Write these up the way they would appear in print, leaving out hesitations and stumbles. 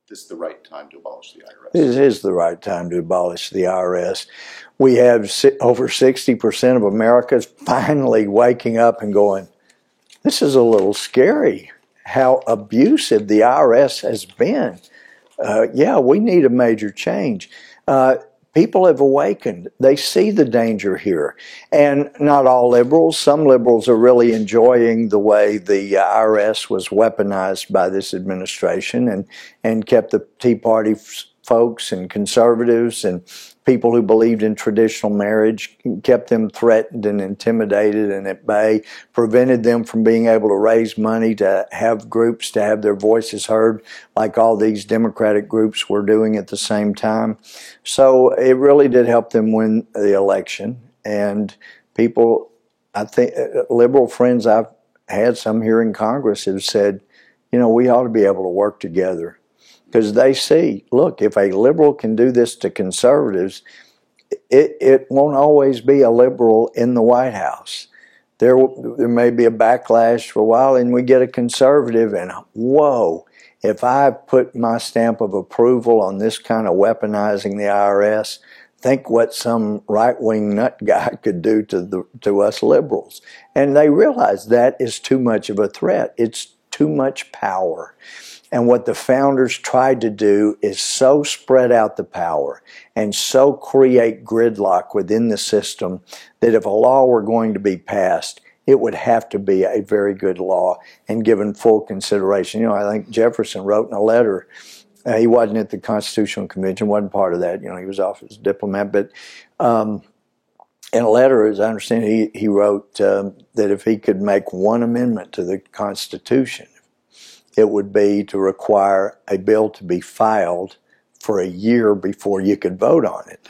this is the right time to abolish the IRS? It is the right time to abolish the IRS. We have over 60% of Americans finally waking up and going, this is a little scary, how abusive the IRS has been. Yeah, we need a major change. People have awakened. They see the danger here. And not all liberals. Some liberals are really enjoying the way the IRS was weaponized by this administration and kept the Tea Party folks and conservatives and people who believed in traditional marriage, kept them threatened and intimidated and at bay, prevented them from being able to raise money to have groups to have their voices heard like all these Democratic groups were doing at the same time. So it really did help them win the election. And people, I think, liberal friends I've had some here in Congress have said, you know, we ought to be able to work together. Because they see, look, if a liberal can do this to conservatives, it won't always be a liberal in the White House. There may be a backlash for a while, and we get a conservative, and whoa, if I put my stamp of approval on this kind of weaponizing the IRS, think what some right-wing nut guy could do to us liberals. And they realize that is too much of a threat. It's too much power. And what the founders tried to do is so spread out the power and so create gridlock within the system that if a law were going to be passed, it would have to be a very good law and given full consideration. You know, I think Jefferson wrote in a letter, he wasn't at the Constitutional Convention, wasn't part of that, you know, he was off as a diplomat, but in a letter, as I understand it, he wrote that if he could make one amendment to the Constitution, it would be to require a bill to be filed for a year before you could vote on it.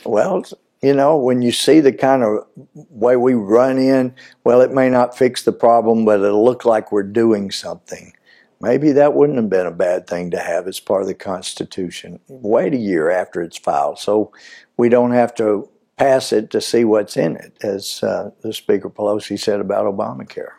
Well, you know, when you see the kind of way we run in, well, it may not fix the problem, but it'll look like we're doing something. Maybe that wouldn't have been a bad thing to have as part of the Constitution. Wait a year after it's filed so we don't have to pass it to see what's in it, as the Speaker Pelosi said about Obamacare.